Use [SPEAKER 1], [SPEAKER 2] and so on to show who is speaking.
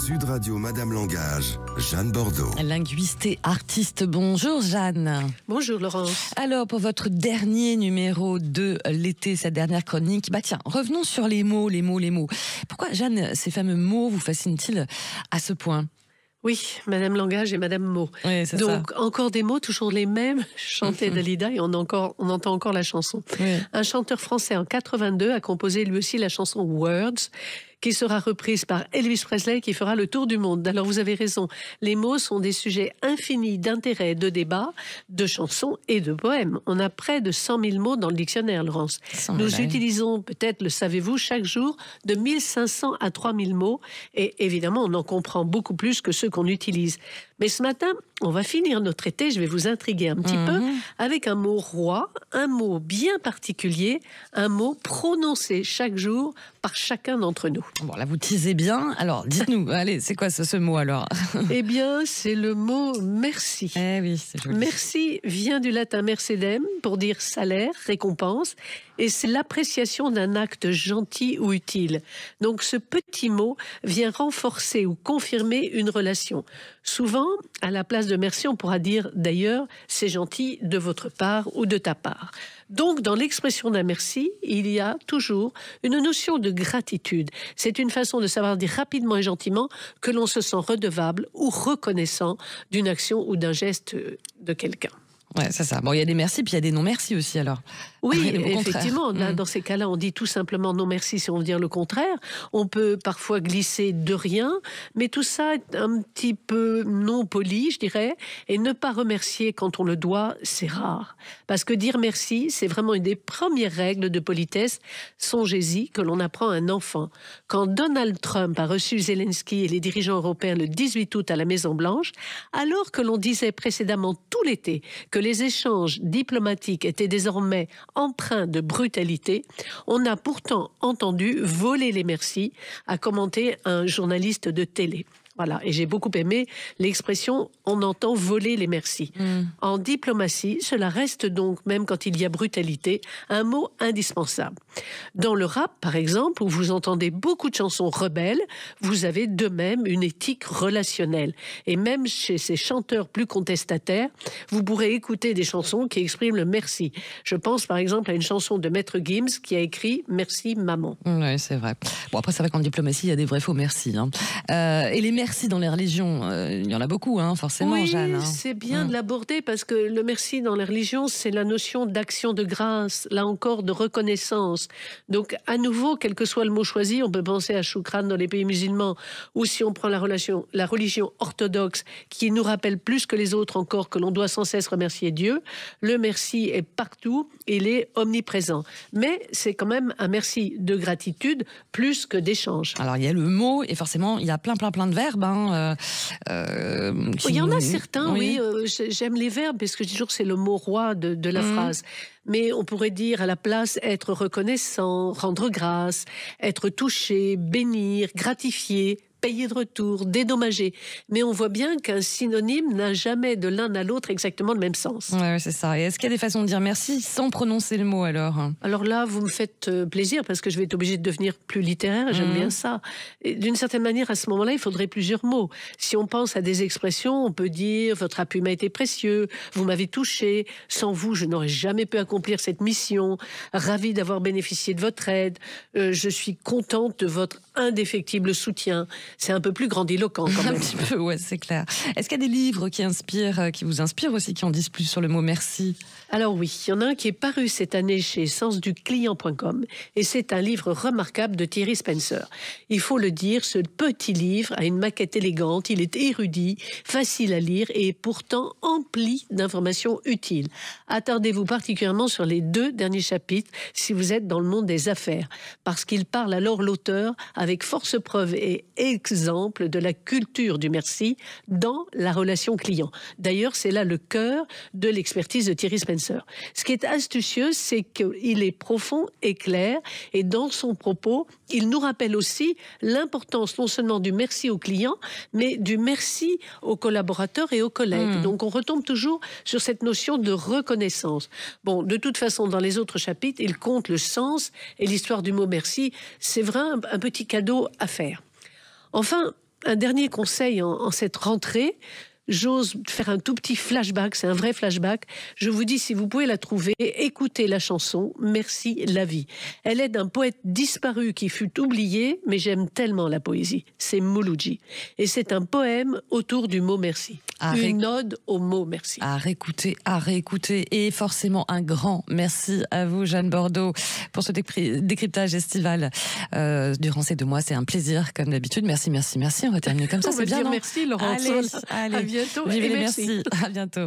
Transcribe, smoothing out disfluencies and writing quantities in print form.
[SPEAKER 1] Sud Radio Madame Langage, Jeanne Bordeaux.
[SPEAKER 2] Linguiste et artiste, bonjour Jeanne.
[SPEAKER 3] Bonjour Laurence.
[SPEAKER 2] Alors pour votre dernier numéro de l'été, cette dernière chronique, tiens, revenons sur les mots. Pourquoi Jeanne, ces fameux mots vous fascinent-ils à ce point ?
[SPEAKER 3] Oui, Madame Langage et Madame Mot.
[SPEAKER 2] Oui, c'est
[SPEAKER 3] Donc,
[SPEAKER 2] ça.
[SPEAKER 3] encore des mots, toujours les mêmes, chantés Dalida, et on entend encore la chanson.
[SPEAKER 2] Oui.
[SPEAKER 3] Un chanteur français en 82 a composé lui aussi la chanson Words, qui sera reprise par Elvis Presley, qui fera le tour du monde. Alors, vous avez raison, les mots sont des sujets infinis d'intérêt, de débat, de chansons et de poèmes. On a près de 100 000 mots dans le dictionnaire, Laurence. Nous utilisons, peut-être le savez-vous, chaque jour de 1500 à 3000 mots, et évidemment, on en comprend beaucoup plus que ceux qu'on utilise. Mais ce matin, on va finir notre été, je vais vous intriguer un petit peu, avec un mot roi, un mot bien particulier, un mot prononcé chaque jour par chacun d'entre nous.
[SPEAKER 2] Bon, là, vous teasez bien. Alors, dites-nous, allez, c'est quoi ce mot alors ?
[SPEAKER 3] Eh bien, c'est le mot merci.
[SPEAKER 2] Eh oui, c'est joli.
[SPEAKER 3] Merci vient du latin mercedem, pour dire salaire, récompense, et c'est l'appréciation d'un acte gentil ou utile. Donc, ce petit mot vient renforcer ou confirmer une relation. Souvent, à la place de merci, on pourra dire d'ailleurs, c'est gentil de votre part ou de ta part. Donc, dans l'expression d'un merci, il y a toujours une notion de gratitude. C'est une façon de savoir dire rapidement et gentiment que l'on se sent redevable ou reconnaissant d'une action ou d'un geste de quelqu'un.
[SPEAKER 2] Ouais, c'est ça. Bon, il y a des merci, puis il y a des non-merci aussi, alors.
[SPEAKER 3] Oui,
[SPEAKER 2] Au contraire.
[SPEAKER 3] effectivement. Dans ces cas-là, on dit tout simplement non merci si on veut dire le contraire. On peut parfois glisser de rien, mais tout ça est un petit peu non poli, je dirais. Et ne pas remercier quand on le doit, c'est rare. Parce que dire merci, c'est vraiment une des premières règles de politesse. Songez-y que l'on apprend à un enfant. Quand Donald Trump a reçu Zelensky et les dirigeants européens le 18 août à la Maison-Blanche, alors que l'on disait précédemment tout l'été que les échanges diplomatiques étaient désormais empreints de brutalité, on a pourtant entendu voler les merci, a commenté un journaliste de télé. Voilà, et j'ai beaucoup aimé l'expression « on entend voler les merci ». En diplomatie, cela reste donc, même quand il y a brutalité, un mot indispensable. Dans le rap, par exemple, où vous entendez beaucoup de chansons rebelles, vous avez de même une éthique relationnelle. Et même chez ces chanteurs plus contestataires, vous pourrez écouter des chansons qui expriment le merci. Je pense par exemple à une chanson de Maître Gims qui a écrit « Merci maman ».
[SPEAKER 2] Oui, c'est vrai. Bon, après, c'est vrai qu'en diplomatie, il y a des vrais faux merci. Et les merci dans les religions, il y en a beaucoup, forcément,
[SPEAKER 3] oui,
[SPEAKER 2] Jeanne.
[SPEAKER 3] C'est bien de l'aborder parce que le merci dans les religions, c'est la notion d'action de grâce, là encore de reconnaissance. Donc, à nouveau, quel que soit le mot choisi, on peut penser à Shukran dans les pays musulmans, ou si on prend la religion orthodoxe, qui nous rappelle plus que les autres encore que l'on doit sans cesse remercier Dieu, le merci est partout, il est omniprésent. Mais c'est quand même un merci de gratitude plus que d'échange.
[SPEAKER 2] Alors, il y a le mot, et forcément, il y a plein de verbes.
[SPEAKER 3] Il y en a certains, oui. J'aime les verbes, parce que je dis toujours que c'est le mot roi de la phrase. Mais on pourrait dire à la place être reconnaissant, rendre grâce, être touché, bénir, gratifier, payer de retour, dédommager. Mais on voit bien qu'un synonyme n'a jamais de l'un à l'autre exactement le même sens.
[SPEAKER 2] Oui, c'est ça. Et est-ce qu'il y a des façons de dire merci sans prononcer le mot alors ?
[SPEAKER 3] Alors là, vous me faites plaisir parce que je vais être obligée de devenir plus littéraire. J'aime bien ça. Et d'une certaine manière, à ce moment-là, il faudrait plusieurs mots. Si on pense à des expressions, on peut dire « votre appui m'a été précieux »,« vous m'avez touché »,« sans vous, je n'aurais jamais pu accomplir cette mission »,« ravi d'avoir bénéficié de votre aide »,« je suis contente de votre indéfectible soutien ». C'est un peu plus grandiloquent quand même.
[SPEAKER 2] Un petit peu, ouais, c'est clair. Est-ce qu'il y a des livres qui vous inspirent aussi, qui en disent plus sur le mot merci ?
[SPEAKER 3] Alors oui, il y en a un qui est paru cette année chez sensduclient.com et c'est un livre remarquable de Thierry Spencer. Il faut le dire, ce petit livre a une maquette élégante, il est érudit, facile à lire et pourtant empli d'informations utiles. Attardez-vous particulièrement sur les 2 derniers chapitres si vous êtes dans le monde des affaires, parce qu'il parle alors l'auteur avec force preuve et exemple de la culture du merci dans la relation client. D'ailleurs, c'est là le cœur de l'expertise de Thierry Spencer. Ce qui est astucieux, c'est qu'il est profond et clair, et dans son propos, il nous rappelle aussi l'importance non seulement du merci au client, mais du merci aux collaborateurs et aux collègues. Donc on retombe toujours sur cette notion de reconnaissance. Bon, de toute façon, dans les autres chapitres, il compte le sens et l'histoire du mot merci. C'est vrai, un petit cadeau à faire. Enfin, un dernier conseil en cette rentrée. J'ose faire un tout petit flashback, c'est un vrai flashback. Je vous dis, si vous pouvez la trouver, écoutez la chanson « Merci la vie ». Elle est d'un poète disparu qui fut oublié, mais j'aime tellement la poésie. C'est Mouloudji. Et c'est un poème autour du mot « merci ». Une ode au mot « merci ».
[SPEAKER 2] À réécouter. Et forcément, un grand merci à vous, Jeanne Bordeaux, pour ce décryptage estival durant ces 2 mois. C'est un plaisir, comme d'habitude. Merci. On va terminer comme ça, c'est bien, non?
[SPEAKER 3] Merci, Laurence.
[SPEAKER 2] Allez.
[SPEAKER 3] À bientôt.
[SPEAKER 2] Vive
[SPEAKER 3] et
[SPEAKER 2] les
[SPEAKER 3] merci.
[SPEAKER 2] merci. À bientôt.